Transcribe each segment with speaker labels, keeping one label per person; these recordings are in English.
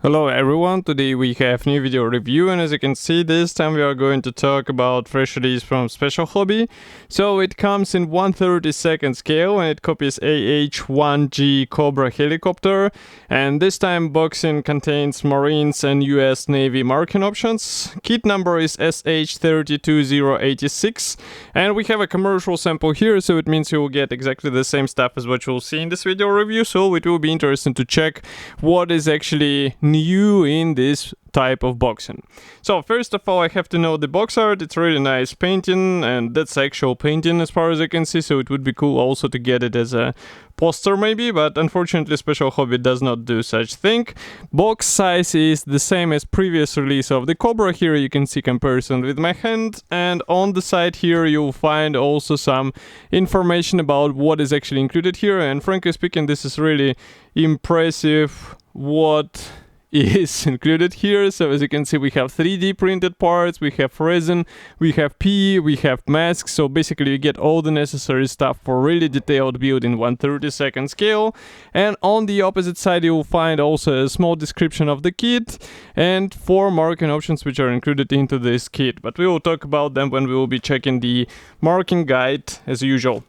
Speaker 1: Hello everyone, today we have new video review, and as you can see, this time we are going to talk about fresh release from Special Hobby. So it comes in 1/32 scale and it copies AH-1G Cobra helicopter, and this time boxing contains Marines and US Navy marking options. Kit number is SH32086, and we have a commercial sample here, so it means you will get exactly the same stuff as what you will see in this video review, so it will be interesting to check what is actually new in this type of boxing. So first of all, I have to know the box art. It's really nice painting, and that's actual painting as far as I can see, so it would be cool also to get it as a poster maybe, but unfortunately Special Hobby does not do such thing. Box size is the same as previous release of the Cobra. Here you can see comparison with my hand, and on the side here you'll find also some information about what is actually included here, and frankly speaking this is really impressive what is included here. So as you can see, we have 3D printed parts, we have resin, we have PE, we have masks, so basically you get all the necessary stuff for really detailed build in 1/32 scale. And on the opposite side you will find also a small description of the kit and 4 marking options which are included into this kit, but we will talk about them when we will be checking the marking guide as usual.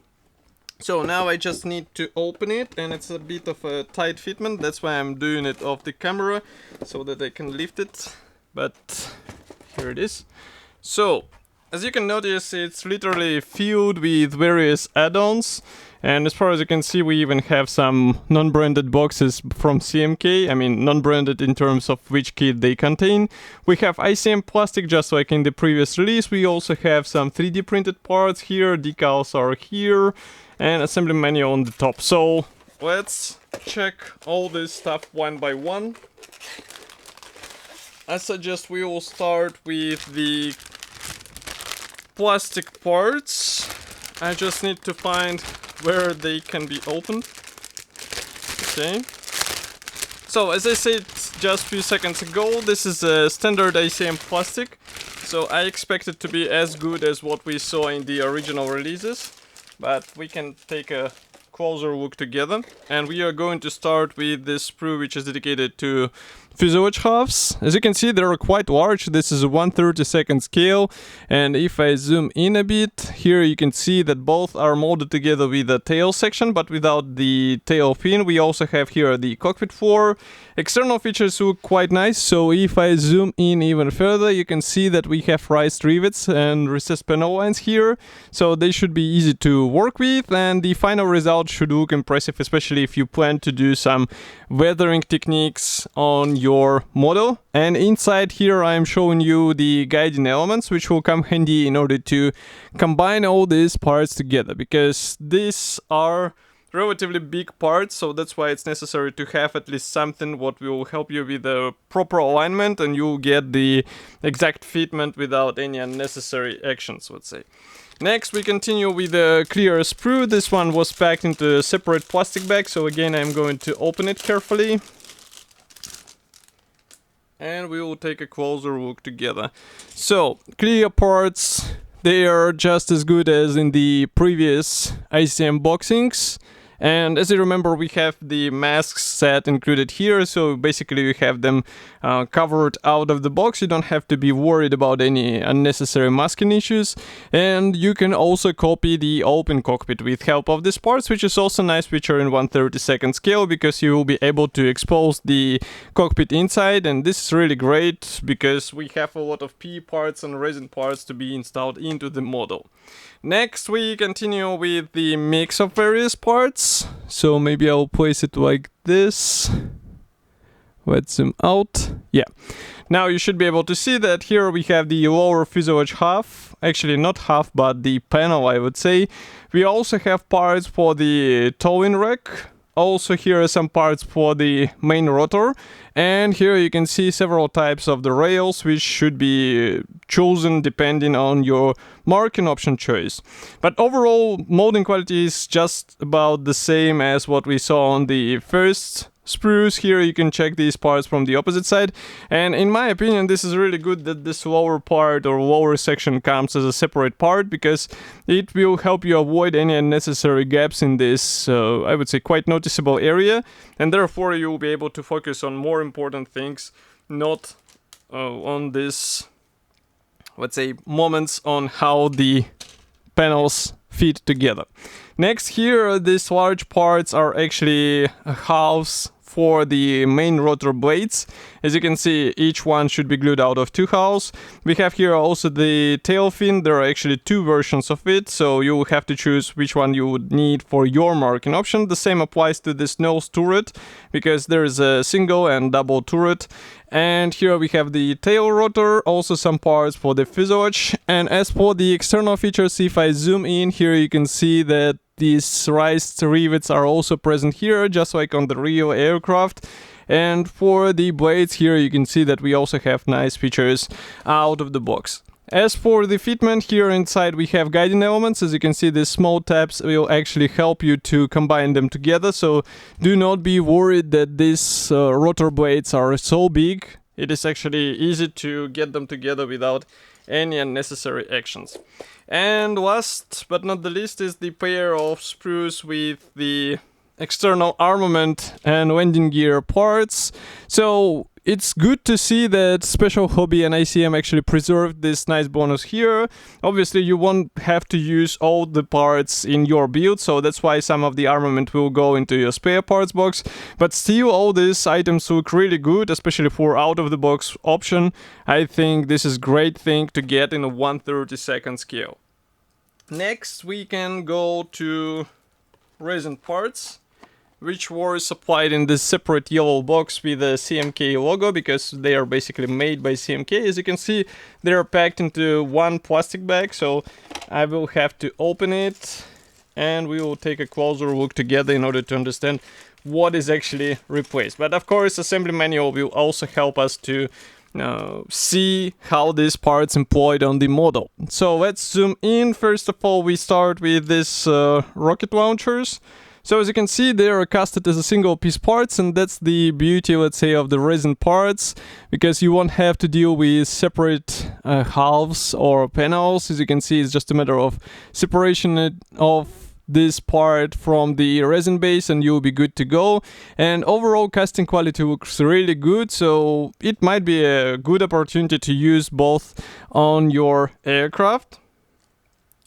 Speaker 1: So now I just need to open it, and it's a bit of a tight fitment, that's why I'm doing it off the camera so that I can lift it, but here it is. So as you can notice, it's literally filled with various add-ons, and as far as you can see we even have some non-branded boxes from CMK. I mean non-branded in terms of which kit they contain. We have ICM plastic just like in the previous release. We also have some 3D printed parts here, decals are here, and assembly manual on the top. So let's check all this stuff one by one. I suggest we will start with the plastic parts. I just need to find where they can be opened. Okay. So as I said just a few seconds ago, this is a standard ICM plastic. So I expect it to be as good as what we saw in the original releases, but we can take a closer look together. And we are going to start with this sprue which is dedicated to fuselage halves. As you can see, they are quite large. This is a 1/32 scale, and if I zoom in a bit, here you can see that both are molded together with the tail section, but without the tail fin. We also have here the cockpit floor. External features look quite nice, so if I zoom in even further, you can see that we have raised rivets and recessed panel lines here, so they should be easy to work with, and the final result should look impressive, especially if you plan to do some weathering techniques on your model. And inside here I am showing you the guiding elements which will come handy in order to combine all these parts together, because these are relatively big parts, so that's why it's necessary to have at least something what will help you with the proper alignment, and you'll get the exact fitment without any unnecessary actions, let's say. Next we continue with the clear sprue. This one was packed into a separate plastic bag, so again I'm going to open it carefully and we will take a closer look together. So clear parts, they are just as good as in the previous ICM boxings. And as you remember, we have the masks set included here, so basically you have them covered out of the box. You don't have to be worried about any unnecessary masking issues. And you can also copy the open cockpit with help of these parts, which is also a nice feature in 1/32 scale, because you will be able to expose the cockpit inside, and this is really great because we have a lot of PE parts and resin parts to be installed into the model. Next we continue with the mix of various parts, so maybe I'll place it like this. Let's zoom out. Yeah. Now you should be able to see that here we have the lower fuselage half, actually not half but the panel I would say. We also have parts for the towing rack. Also here are some parts for the main rotor, and here you can see several types of the rails which should be chosen depending on your marking option choice. But overall molding quality is just about the same as what we saw on the first sprues. Here you can check these parts from the opposite side, and in my opinion this is really good that this lower part or lower section comes as a separate part, because it will help you avoid any unnecessary gaps in this I would say quite noticeable area, and therefore you will be able to focus on more important things, not on this, let's say, moments on how the panels fit together. Next, here these large parts are actually halves for the main rotor blades. As you can see, each one should be glued out of 2 halves. We have here also the tail fin. There are actually 2 versions of it, so you will have to choose which one you would need for your marking option. The same applies to this nose turret, because there is a single and double turret. And here we have the tail rotor, also some parts for the fuselage. And as for the external features, if I zoom in here, you can see that these raised rivets are also present here, just like on the real aircraft. And for the blades here, you can see that we also have nice features out of the box. As for the fitment, here inside we have guiding elements. As you can see, these small tabs will actually help you to combine them together, so do not be worried that these rotor blades are so big. It is actually easy to get them together without any unnecessary actions. And last but not the least is the pair of sprues with the external armament and landing gear parts. So it's good to see that Special Hobby and ICM actually preserved this nice bonus here. Obviously you won't have to use all the parts in your build, so that's why some of the armament will go into your spare parts box, but still all these items look really good, especially for out of the box option. I think this is a great thing to get in a 1/32 scale. Next we can go to resin parts, which were supplied in this separate yellow box with the CMK logo, because they are basically made by CMK. As you can see, they are packed into one plastic bag, so I will have to open it and we will take a closer look together in order to understand what is actually replaced. But of course, assembly manual will also help us to see how these parts employed on the model. So let's zoom in. First of all, we start with these rocket launchers. So as you can see, they are casted as a single piece parts, and that's the beauty, let's say, of the resin parts, because you won't have to deal with separate halves or panels. As you can see, it's just a matter of separation of this part from the resin base and you'll be good to go. And overall casting quality looks really good, so it might be a good opportunity to use both on your aircraft.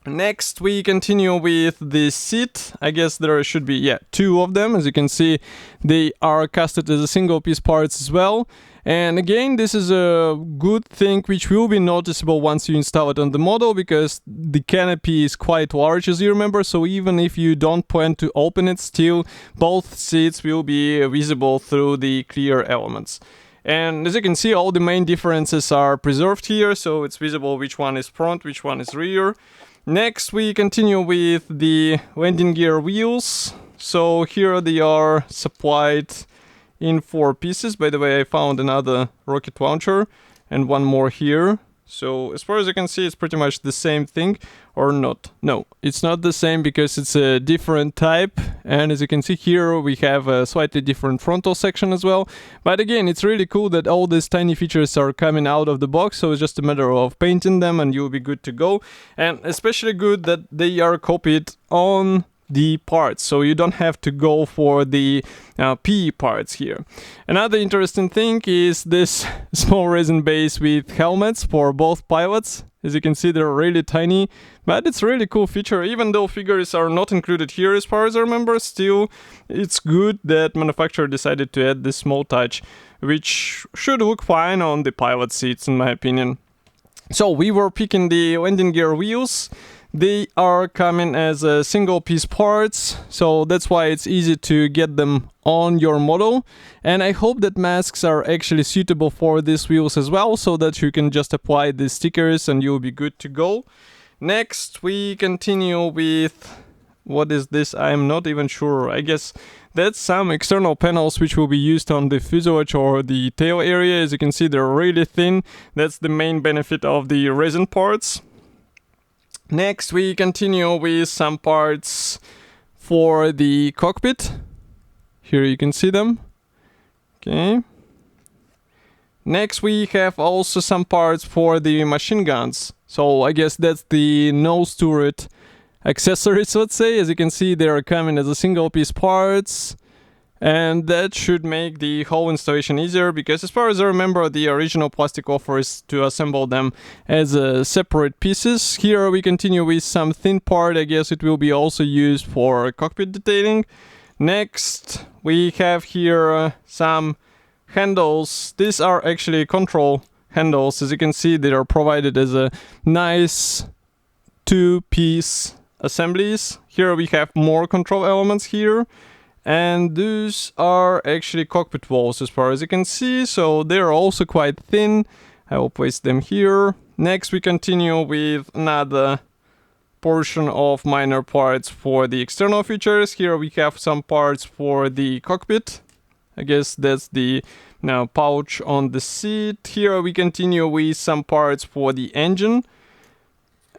Speaker 1: Next we continue with the seat. I guess there should be 2 of them. As you can see, they are casted as a single piece parts as well. And again, this is a good thing which will be noticeable once you install it on the model, because the canopy is quite large, as you remember, so even if you don't plan to open it, still both seats will be visible through the clear elements. And as you can see, all the main differences are preserved here, so it's visible which one is front, which one is rear. Next we continue with the landing gear wheels. So here they are supplied in 4 pieces. By the way, I found another rocket launcher and one more here. So as far as I can see, it's pretty much the same thing, or not. No, it's not the same because it's a different type. And as you can see here, we have a slightly different frontal section as well. But again, it's really cool that all these tiny features are coming out of the box. So it's just a matter of painting them and you'll be good to go. And especially good that they are copied on the parts, so you don't have to go for the PE parts here. Another interesting thing is this small resin base with helmets for both pilots. As you can see, they're really tiny, but it's a really cool feature. Even though figures are not included here as far as I remember, still it's good that manufacturer decided to add this small touch, which should look fine on the pilot seats in my opinion. So we were picking the landing gear wheels. They are coming as a single piece parts, so that's why it's easy to get them on your model. And I hope that masks are actually suitable for these wheels as well, so that you can just apply the stickers and you'll be good to go. Next we continue with, what is this? I'm not even sure. I guess that's some external panels which will be used on the fuselage or the tail area. As you can see, they're really thin. That's the main benefit of the resin parts. Next we continue with some parts for the cockpit. Here you can see them. Okay. Next we have also some parts for the machine guns. So I guess that's the nose turret accessories, let's say. As you can see, they are coming as a single piece parts. And that should make the whole installation easier, because as far as I remember, the original plastic offers to assemble them as separate pieces. Here we continue with some thin part. I guess it will be also used for cockpit detailing. Next, we have here some handles. These are actually control handles. As you can see, they are provided as a nice two-piece assemblies. Here we have more control elements here. And these are actually cockpit walls as far as you can see, so they're also quite thin. I will place them here. Next we continue with another portion of minor parts for the external features. Here we have some parts for the cockpit. I guess that's the pouch on the seat. Here we continue with some parts for the engine.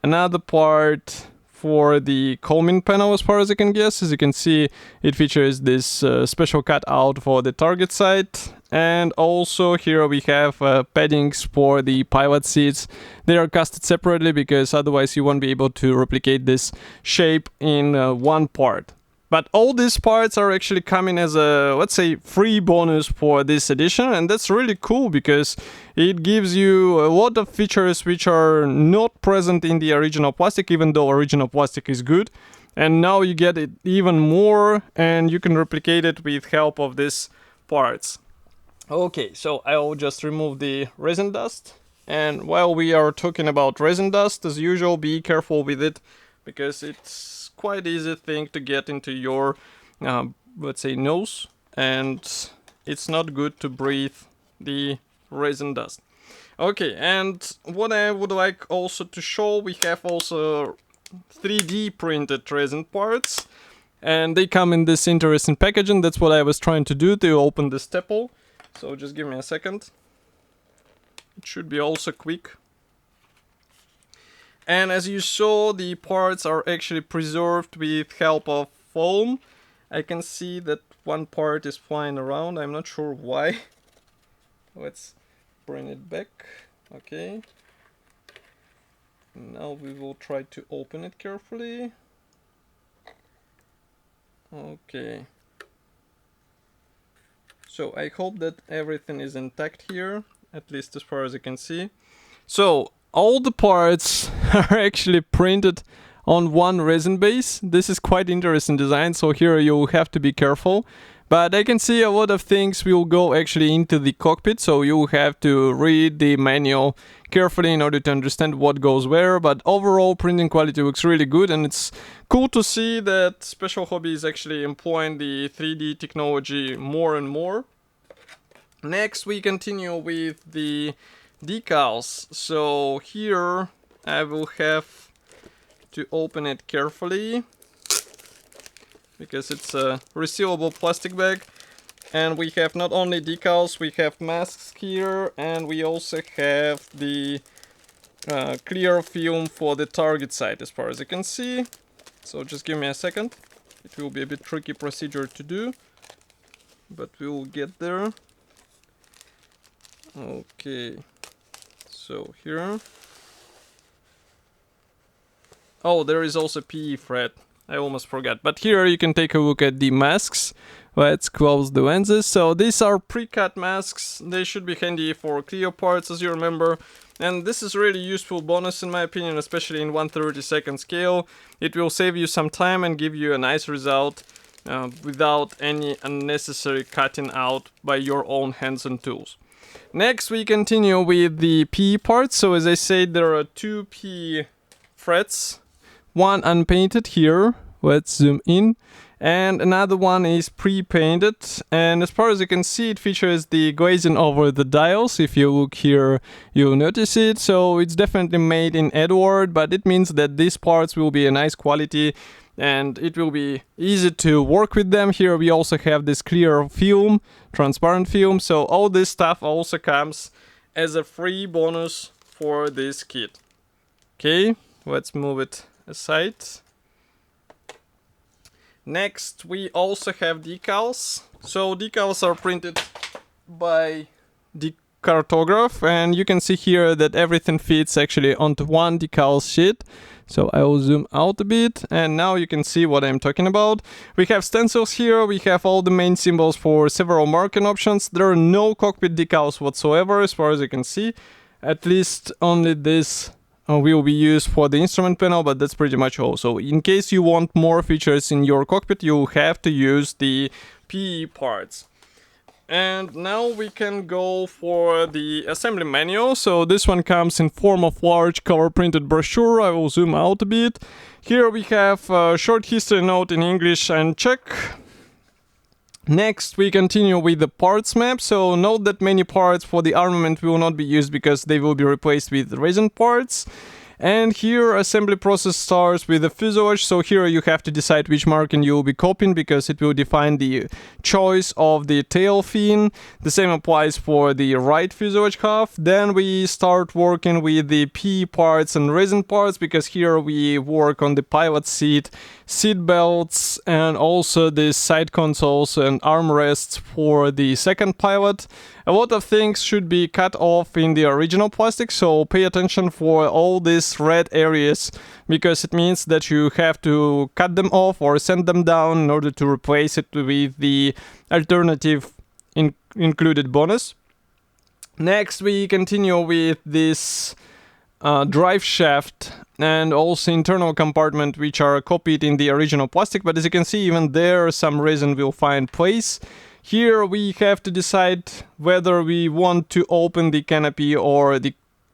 Speaker 1: Another part for the combing panel, as far as I can guess. As you can see, it features this special cutout for the target sight. And also here we have paddings for the pilot seats. They are casted separately because otherwise you won't be able to replicate this shape in one part. But all these parts are actually coming as a, let's say, free bonus for this edition, and that's really cool because it gives you a lot of features which are not present in the original plastic, even though original plastic is good. And now you get it even more, and you can replicate it with help of these parts. Okay, so I'll just remove the resin dust. And while we are talking about resin dust, as usual, be careful with it, because it's quite easy thing to get into your let's say nose, and it's not good to breathe the resin dust. Okay, and what I would like also to show, we have also 3D printed resin parts, and they come in this interesting packaging. That's what I was trying to do to open the staple, so just give me a second. It should be also quick. And as you saw, the parts are actually preserved with help of foam. I can see that one part is flying around. I'm not sure why. Let's bring it back. Okay. Now we will try to open it carefully. Okay. So I hope that everything is intact here, at least as far as I can see. So all the parts are actually printed on one resin base. This is quite interesting design, so here you have to be careful. But I can see a lot of things will go actually into the cockpit, so you have to read the manual carefully in order to understand what goes where. But overall, printing quality looks really good, and it's cool to see that Special Hobby is actually employing the 3D technology more and more. Next, we continue with the decals. So here I will have to open it carefully because it's a resealable plastic bag, and we have not only decals, we have masks here, and we also have the clear film for the target site, as far as I can see. So just give me a second. It will be a bit tricky procedure to do, but we will get there. Okay, so here. Oh, there is also PE thread. I almost forgot. But here you can take a look at the masks. Let's close the lenses. So these are pre-cut masks. They should be handy for clear parts, as you remember. And this is really useful bonus in my opinion, especially in 1/32 scale. It will save you some time and give you a nice result without any unnecessary cutting out by your own hands and tools. Next, we continue with the PE parts. So as I said, there are two PE threads. One unpainted here, let's zoom in, and another one is pre-painted, and as far as you can see, it features the glazing over the dials. If you look here, you'll notice it. So it's definitely made in Edward, but it means that these parts will be a nice quality and it will be easy to work with them. Here we also have this clear film, transparent film, so all this stuff also comes as a free bonus for this kit. Okay, let's move it aside. Next, we also have decals. So decals are printed by the cartograph, and you can see here that everything fits actually onto one decal sheet. So I will zoom out a bit, and now you can see what I'm talking about. We have stencils here, we have all the main symbols for several marking options. There are no cockpit decals whatsoever as far as you can see. At least only this will be used for the instrument panel, but that's pretty much all. So in case you want more features in your cockpit, you have to use the PE parts. And now we can go for the assembly manual. So this one comes in form of large color printed brochure. I will zoom out a bit. Here we have a short history note in English and Czech. Next we continue with the parts map. So note that many parts for the armament will not be used because they will be replaced with resin parts. And here assembly process starts with the fuselage, so here you have to decide which marking you will be copying because it will define the choice of the tail fin. The same applies for the right fuselage half. Then we start working with the P parts and resin parts because here we work on the pilot seat, seat belts, and also the side consoles and armrests for the second pilot. A lot of things should be cut off in the original plastic, so pay attention for all these red areas because it means that you have to cut them off or sand them down in order to replace it with the alternative included bonus. Next we continue with this drive shaft and also internal compartment which are copied in the original plastic, but as you can see even there some resin will find place. Here we have to decide whether we want to open the canopy or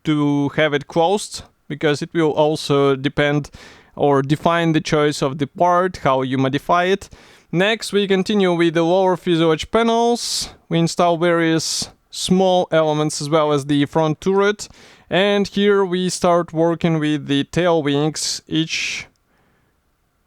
Speaker 1: to have it closed, because it will also depend or define the choice of the part, how you modify it. Next we continue with the lower fuselage panels. We install various small elements as well as the front turret. And here we start working with the tail wings. Each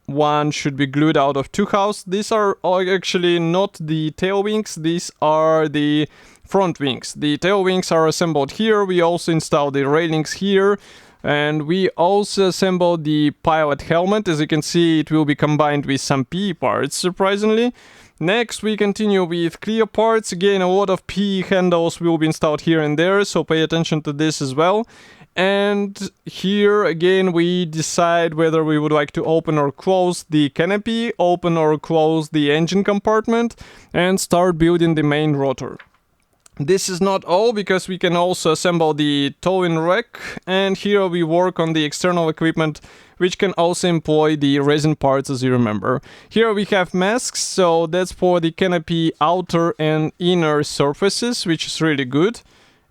Speaker 1: one should be glued out of two halves. These are actually not the tail wings, these are the front wings. The tail wings are assembled here. We also install the railings here, and we also assemble the pilot helmet. As you can see, it will be combined with some PE parts, surprisingly. Next we continue with clear parts. Again, a lot of PE handles will be installed here and there, so pay attention to this as well. And here again we decide whether we would like to open or close the canopy, open or close the engine compartment, and start building the main rotor. This is not all, because we can also assemble the towing rack, and here we work on the external equipment which can also employ the resin parts, as you remember. Here we have masks, so that's for the canopy outer and inner surfaces, which is really good.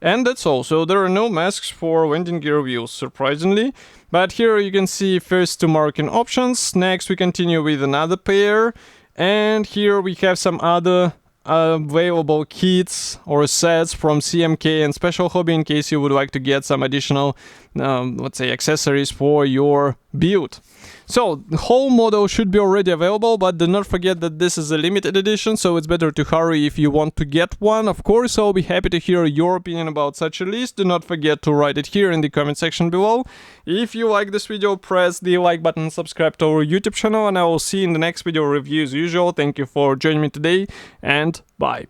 Speaker 1: And that's all. So there are no masks for landing gear wheels, surprisingly. But here you can see first two marking options. Next we continue with another pair. And here we have some other available kits or sets from CMK and Special Hobby in case you would like to get some additional, let's say, accessories for your build. So the whole model should be already available, but do not forget that this is a limited edition, so it's better to hurry if you want to get one. Of course, I'll be happy to hear your opinion about such a list. Do not forget to write it here in the comment section below. If you like this video, press the like button, subscribe to our YouTube channel, and I will see you in the next video review as usual. Thank you for joining me today, and bye.